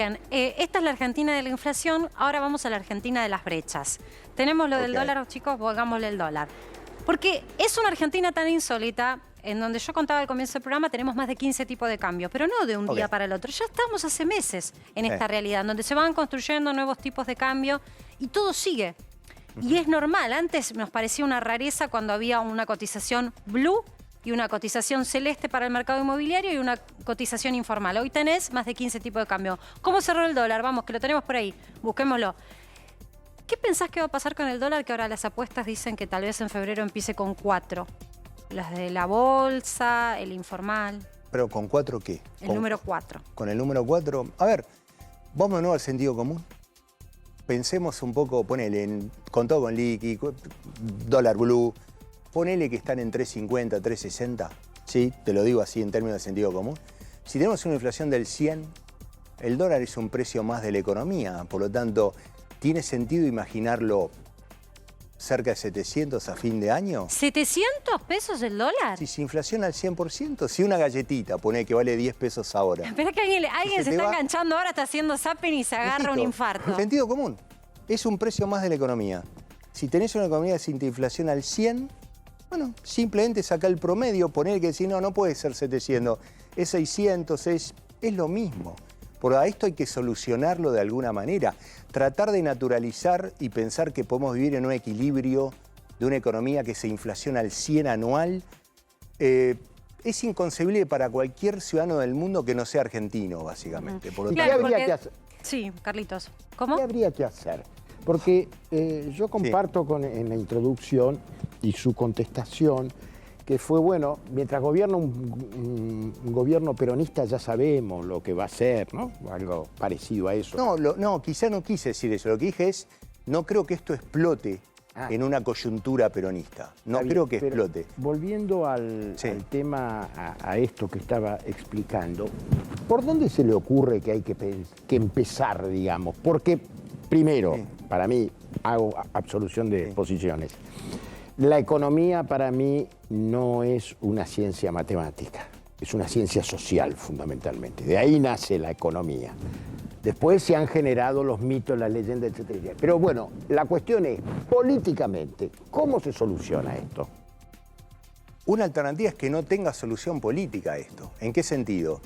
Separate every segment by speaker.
Speaker 1: Bien, esta es la Argentina de la inflación, ahora vamos a la Argentina de las brechas. Tenemos lo del dólar, chicos, volgámosle el dólar. Porque es una Argentina tan insólita, en donde yo contaba al comienzo del programa, tenemos más de 15 tipos de cambios, pero no de un día para el otro. Ya estamos hace meses en esta realidad, en donde se van construyendo nuevos tipos de cambio y todo sigue. Y es normal, antes nos parecía una rareza cuando había una cotización blue y una cotización celeste para el mercado inmobiliario y una cotización informal. Hoy tenés más de 15 tipos de cambio. ¿Cómo cerró el dólar? Vamos, que lo tenemos por ahí. Busquémoslo. ¿Qué pensás que va a pasar con el dólar? Que ahora las apuestas dicen que tal vez en febrero empiece con 4. Las de la bolsa, el informal.
Speaker 2: ¿Pero con 4 qué?
Speaker 1: El número 4.
Speaker 2: ¿Con el número 4? A ver, vamos de nuevo al sentido común. Pensemos un poco, ponele, con todo con liqui, dólar blue, ponele que están en 3.50, 3.60, ¿sí? Te lo digo así en términos de sentido común. Si tenemos una inflación del 100, el dólar es un precio más de la economía, por lo tanto, ¿tiene sentido imaginarlo cerca de 700 a fin de año?
Speaker 1: ¿700 pesos el dólar?
Speaker 2: Si se inflaciona al 100%, si una galletita pone que vale 10 pesos ahora.
Speaker 1: Espera que alguien se está enganchando ahora, está haciendo zapping y se agarra un infarto.
Speaker 2: Sentido común. Es un precio más de la economía. Si tenés una economía sin inflación al 100, bueno, simplemente saca el promedio, poner que decir, no puede ser 700, es 600, es lo mismo. Por esto hay que solucionarlo de alguna manera. Tratar de naturalizar y pensar que podemos vivir en un equilibrio de una economía que se inflaciona al 100 anual, es inconcebible para cualquier ciudadano del mundo que no sea argentino, básicamente. Por lo
Speaker 3: ¿Qué habría que hacer?
Speaker 1: Sí, Carlitos. ¿Cómo?
Speaker 3: ¿Qué habría que hacer? Porque yo comparto en la introducción y su contestación que fue, bueno, mientras gobierna un gobierno peronista ya sabemos lo que va a hacer, ¿no? Algo parecido a eso.
Speaker 2: No, quizá no quise decir eso. Lo que dije es, no creo que esto explote en una coyuntura peronista. No creo que explote.
Speaker 3: Volviendo al tema, a esto que estaba explicando, ¿por dónde se le ocurre que hay que empezar, digamos? Porque, primero, para mí, hago absolución de posiciones. La economía para mí no es una ciencia matemática, es una ciencia social fundamentalmente. De ahí nace la economía. Después se han generado los mitos, las leyendas, etcétera. Pero bueno, la cuestión es, políticamente, ¿cómo se soluciona esto?
Speaker 2: Una alternativa es que no tenga solución política a esto. ¿En qué sentido?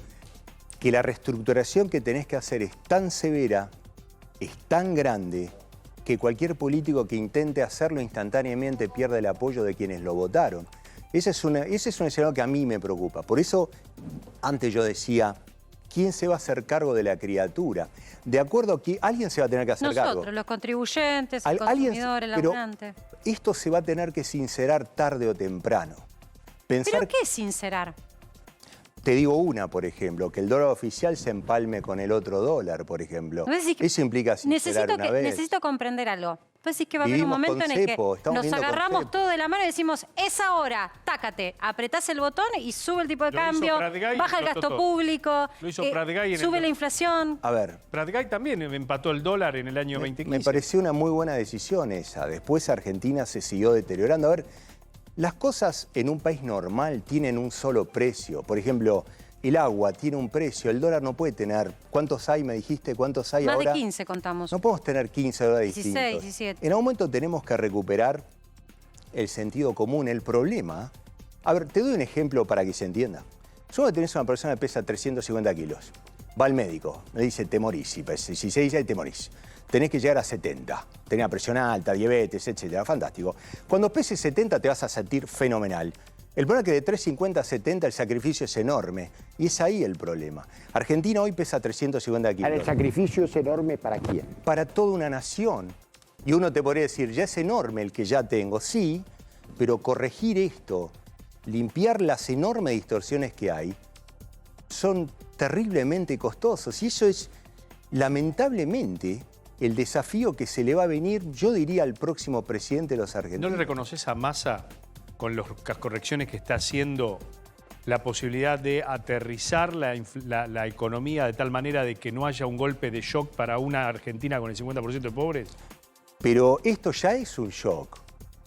Speaker 2: Que la reestructuración que tenés que hacer es tan severa, es tan grande, que cualquier político que intente hacerlo instantáneamente pierde el apoyo de quienes lo votaron. Ese es un escenario que a mí me preocupa. Por eso, antes yo decía, ¿quién se va a hacer cargo de la criatura? De acuerdo a que alguien se va a tener que hacer cargo.
Speaker 1: Nosotros, los contribuyentes, el consumidor, el laburante.
Speaker 2: Esto se va a tener que sincerar tarde o temprano.
Speaker 1: ¿Pero qué es sincerar?
Speaker 2: Te digo una, por ejemplo, que el dólar oficial se empalme con el otro dólar, por ejemplo. Eso implica sincerar una vez.
Speaker 1: Necesito comprender algo. Pues decís que va a haber un momento en el que nos agarramos todo de la mano y decimos, es ahora, tácate, apretás el botón y sube el tipo de cambio, baja el gasto público, sube la inflación.
Speaker 2: A ver.
Speaker 4: Pratgay también empató el dólar en el año 2015.
Speaker 2: Me pareció una muy buena decisión esa. Después Argentina se siguió deteriorando. A ver, las cosas en un país normal tienen un solo precio. Por ejemplo, el agua tiene un precio, el dólar no puede tener. ¿Cuántos hay, me dijiste? ¿Cuántos hay ahora?
Speaker 1: Más de 15 contamos.
Speaker 2: No podemos tener 15 dólares
Speaker 1: 16,
Speaker 2: distintos.
Speaker 1: 17.
Speaker 2: En algún momento tenemos que recuperar el sentido común, el problema. A ver, te doy un ejemplo para que se entienda. Solo tenés una persona que pesa 350 kilos. Va al médico, le dice, te morís. Si se dice, te morís. Tenés que llegar a 70. Tenés presión alta, diabetes, etcétera. Fantástico. Cuando peses 70 te vas a sentir fenomenal. El problema es que de 350 a 70 el sacrificio es enorme. Y es ahí el problema. Argentina hoy pesa 350 kilos.
Speaker 3: ¿El sacrificio es enorme para quién?
Speaker 2: Para toda una nación. Y uno te podría decir, ya es enorme el que ya tengo. Sí, pero corregir esto, limpiar las enormes distorsiones que hay, son terriblemente costosos. Y eso es, lamentablemente, el desafío que se le va a venir, yo diría, al próximo presidente de los argentinos.
Speaker 4: ¿No le reconoces a Massa, con las correcciones que está haciendo, la posibilidad de aterrizar la economía de tal manera de que no haya un golpe de shock para una Argentina con el 50% de pobres?
Speaker 2: Pero esto ya es un shock.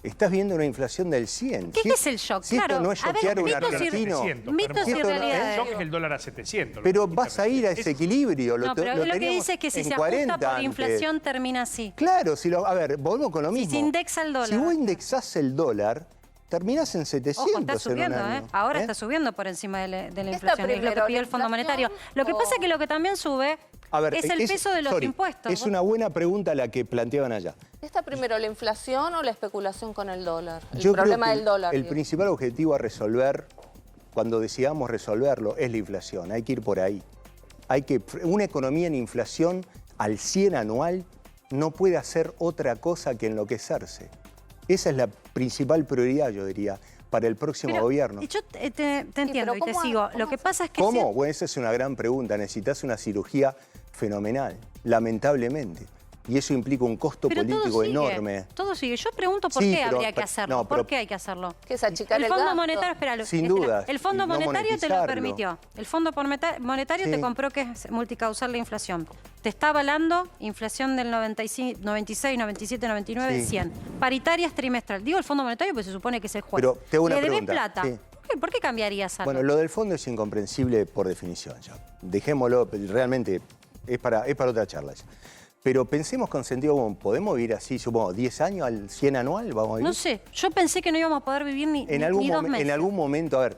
Speaker 2: Estás viendo una inflación del 100.
Speaker 1: ¿Qué es el shock?
Speaker 2: Si
Speaker 1: claro.
Speaker 2: esto no es
Speaker 1: A ver,
Speaker 2: shockear a un
Speaker 1: mitos y-
Speaker 2: argentino.
Speaker 1: mitos y
Speaker 4: El
Speaker 1: realidades.
Speaker 4: shock es el dólar a 700.
Speaker 2: Pero vas a ir a ese equilibrio.
Speaker 1: No, pero lo que
Speaker 2: teníamos
Speaker 1: dice es que si
Speaker 2: en
Speaker 1: se
Speaker 2: 40
Speaker 1: ajusta por
Speaker 2: antes.
Speaker 1: inflación termina así.
Speaker 2: Claro, a ver, volvemos con lo
Speaker 1: Si
Speaker 2: mismo.
Speaker 1: se indexa el dólar.
Speaker 2: Si vos indexás el dólar, terminás en 700
Speaker 1: Ojo, está subiendo,
Speaker 2: en un año.
Speaker 1: Ahora está subiendo por encima de la
Speaker 5: está
Speaker 1: inflación. Es lo que
Speaker 5: primero,
Speaker 1: pidió el
Speaker 5: la
Speaker 1: Fondo
Speaker 5: inflación
Speaker 1: Monetario. Lo que pasa es que lo que también sube
Speaker 2: A ver,
Speaker 1: es el peso de los impuestos.
Speaker 2: Es una buena pregunta la que planteaban allá.
Speaker 5: ¿Está primero la inflación o la especulación con el dólar? El
Speaker 2: Yo creo
Speaker 5: problema
Speaker 2: que
Speaker 5: del dólar.
Speaker 2: el
Speaker 5: digo.
Speaker 2: principal objetivo a resolver, cuando decidamos resolverlo, es la inflación. Hay que ir por ahí. Una economía en inflación al 100 anual no puede hacer otra cosa que enloquecerse. Esa es la principal prioridad, yo diría, para el próximo
Speaker 1: Pero,
Speaker 2: gobierno.
Speaker 1: Yo te entiendo y te
Speaker 5: ¿cómo-
Speaker 1: sigo.
Speaker 5: cómo
Speaker 1: Lo que pasa es que...
Speaker 2: ¿Cómo? Bueno, esa es una gran pregunta. Necesitas una cirugía fenomenal, lamentablemente. Y eso implica un costo
Speaker 1: Pero
Speaker 2: político
Speaker 1: todo sigue,
Speaker 2: enorme.
Speaker 1: todo sigue. Yo pregunto por
Speaker 2: Sí,
Speaker 1: qué
Speaker 2: pero-
Speaker 1: habría que hacerlo.
Speaker 2: no,
Speaker 1: ¿Por
Speaker 2: pero-
Speaker 1: qué hay que hacerlo?
Speaker 5: ¿Qué es achicar el
Speaker 1: Fondo
Speaker 5: gasto?
Speaker 1: Monetario, espera,
Speaker 2: Sin duda,
Speaker 1: el Fondo
Speaker 2: y no
Speaker 1: Monetario te lo
Speaker 2: monetizarlo.
Speaker 1: permitió. El Fondo Monetario
Speaker 2: Sí.
Speaker 1: te compró que es multicausal la inflación. Te está avalando inflación del 95, 96, 97, 99,
Speaker 2: Sí.
Speaker 1: 100. Paritarias trimestral. Digo el Fondo Monetario porque se supone que es el juez.
Speaker 2: Pero te hago una
Speaker 1: Le debes
Speaker 2: pregunta,
Speaker 1: plata.
Speaker 2: sí.
Speaker 1: ¿Por qué cambiarías algo?
Speaker 2: Bueno, lo del fondo es incomprensible por definición ya. Dejémoslo, realmente es para otra charla ya. Pero pensemos con sentido común, ¿podemos vivir así, supongo, 10 años al 100 anual? ¿Vamos a vivir?
Speaker 1: No sé, yo pensé que no íbamos a poder vivir ni,
Speaker 2: En
Speaker 1: ni
Speaker 2: algún,
Speaker 1: 2 meses.
Speaker 2: en algún momento, a ver,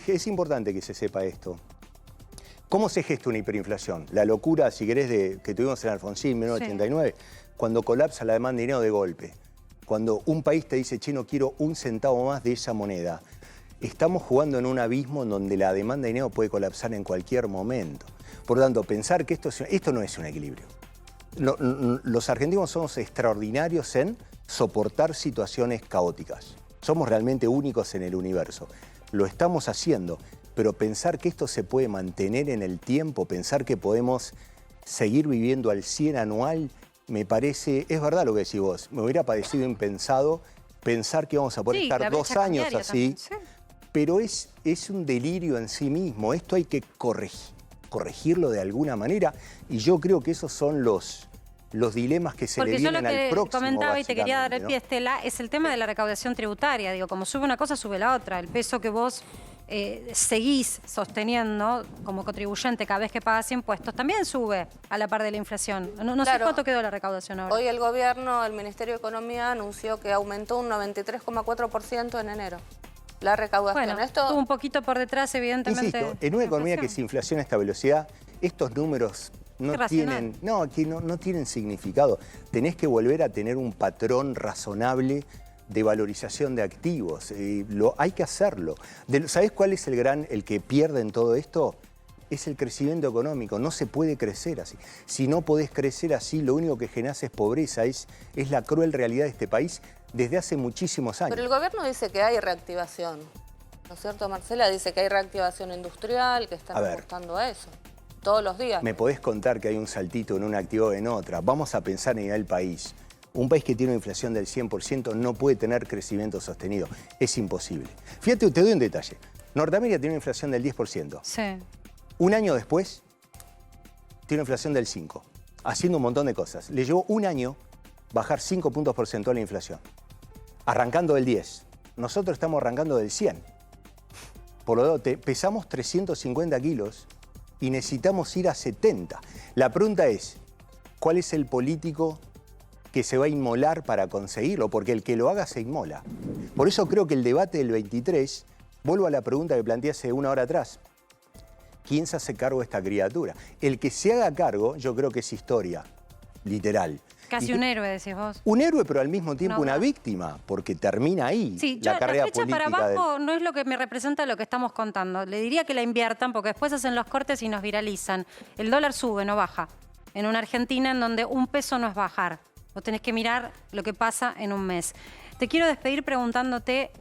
Speaker 2: es importante que se sepa esto. ¿Cómo se gesta una hiperinflación? La locura, si querés, que tuvimos en Alfonsín en 1989, cuando colapsa la demanda de dinero de golpe. Cuando un país te dice, che, no quiero un centavo más de esa moneda. Estamos jugando en un abismo en donde la demanda de dinero puede colapsar en cualquier momento. Por lo tanto, pensar que esto no es un equilibrio. Los argentinos somos extraordinarios en soportar situaciones caóticas. Somos realmente únicos en el universo. Lo estamos haciendo, pero pensar que esto se puede mantener en el tiempo, pensar que podemos seguir viviendo al 100 anual, me parece, es verdad lo que decís vos, me hubiera parecido impensado pensar que vamos a poder
Speaker 1: Sí,
Speaker 2: estar
Speaker 1: la
Speaker 2: 2
Speaker 1: brecha
Speaker 2: años
Speaker 1: cambiaria
Speaker 2: así,
Speaker 1: también, sí.
Speaker 2: pero es un delirio en sí mismo. Esto hay que corregirlo de alguna manera y yo creo que esos son los dilemas que se
Speaker 1: Porque
Speaker 2: le
Speaker 1: yo lo
Speaker 2: vienen al
Speaker 1: que
Speaker 2: próximo,
Speaker 1: comentaba y te quería dar el
Speaker 2: básicamente,
Speaker 1: pie,
Speaker 2: ¿no?
Speaker 1: Estela, es el tema de la recaudación tributaria. Digo, como sube una cosa, sube la otra. El peso que vos seguís sosteniendo como contribuyente cada vez que pagas impuestos también sube a la par de la inflación. No sé
Speaker 5: Claro.
Speaker 1: cuánto quedó la recaudación ahora.
Speaker 5: Hoy el gobierno, el Ministerio de Economía, anunció que aumentó un 93,4% en enero. La recaudación.
Speaker 1: Bueno,
Speaker 5: Esto
Speaker 1: estuvo un poquito por detrás, evidentemente.
Speaker 2: Insisto, en una
Speaker 1: la
Speaker 2: economía que
Speaker 1: inflación.
Speaker 2: se inflaciona a esta velocidad, estos números no
Speaker 1: Irracional.
Speaker 2: no tienen significado. Tenés que volver a tener un patrón razonable de valorización de activos. Hay que hacerlo. ¿Sabés cuál es el que pierde en todo esto? Es el crecimiento económico. No se puede crecer así. Si no podés crecer así, lo único que generás es pobreza. Es la cruel realidad de este país desde hace muchísimos años.
Speaker 5: Pero el gobierno dice que hay reactivación. ¿No es cierto, Marcela? Dice que hay reactivación industrial, que están
Speaker 2: A ver.
Speaker 5: apostando a eso. Todos los días.
Speaker 2: Me podés contar que hay un saltito en un activo o en otra. Vamos a pensar a nivel país. Un país que tiene una inflación del 100% no puede tener crecimiento sostenido. Es imposible. Fíjate, te doy un detalle. Norteamérica tiene una inflación del 10%.
Speaker 1: Sí.
Speaker 2: Un año después, tiene una inflación del 5%, haciendo un montón de cosas. Le llevó un año bajar 5 puntos porcentuales la inflación, arrancando del 10%. Nosotros estamos arrancando del 100%. Por lo tanto, pesamos 350 kilos y necesitamos ir a 70. La pregunta es, ¿cuál es el político que se va a inmolar para conseguirlo? Porque el que lo haga se inmola. Por eso creo que el debate del 23, vuelvo a la pregunta que planteé hace una hora atrás, ¿quién se hace cargo de esta criatura? El que se haga cargo, yo creo que es historia, literal.
Speaker 1: Casi un héroe, decís vos.
Speaker 2: Un héroe, pero al mismo tiempo
Speaker 1: No,
Speaker 2: una
Speaker 1: no.
Speaker 2: víctima, porque termina ahí
Speaker 1: Sí,
Speaker 2: la
Speaker 1: yo
Speaker 2: carrera
Speaker 1: la flecha
Speaker 2: política.
Speaker 1: para abajo no es lo que me representa lo que estamos contando. Le diría que la inviertan porque después hacen los cortes y nos viralizan. El dólar sube, no baja. En una Argentina en donde un peso no es bajar. Vos tenés que mirar lo que pasa en un mes. Te quiero despedir preguntándote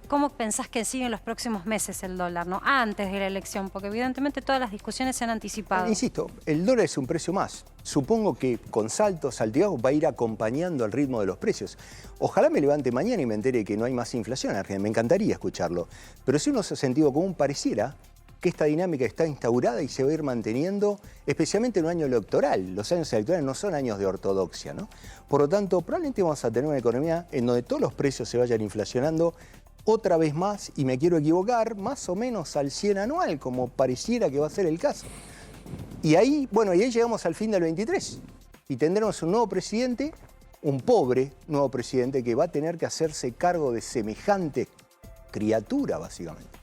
Speaker 1: cómo pensás que siguen los próximos meses el dólar, ¿no? Antes de la elección, porque evidentemente todas las discusiones se han anticipado.
Speaker 2: Insisto, el dólar es un precio más. Supongo que con saltos, altibajos, va a ir acompañando el ritmo de los precios. Ojalá me levante mañana y me entere que no hay más inflación en Argentina. Me encantaría escucharlo. Pero si uno hace sentido común, pareciera que esta dinámica está instaurada y se va a ir manteniendo, especialmente en un año electoral. Los años electorales no son años de ortodoxia, ¿no? Por lo tanto, probablemente vamos a tener una economía en donde todos los precios se vayan inflacionando otra vez más, y me quiero equivocar, más o menos al 100 anual, como pareciera que va a ser el caso. Y ahí, bueno, y ahí llegamos al fin del 23 y tendremos un nuevo presidente, un pobre nuevo presidente que va a tener que hacerse cargo de semejante criatura, básicamente.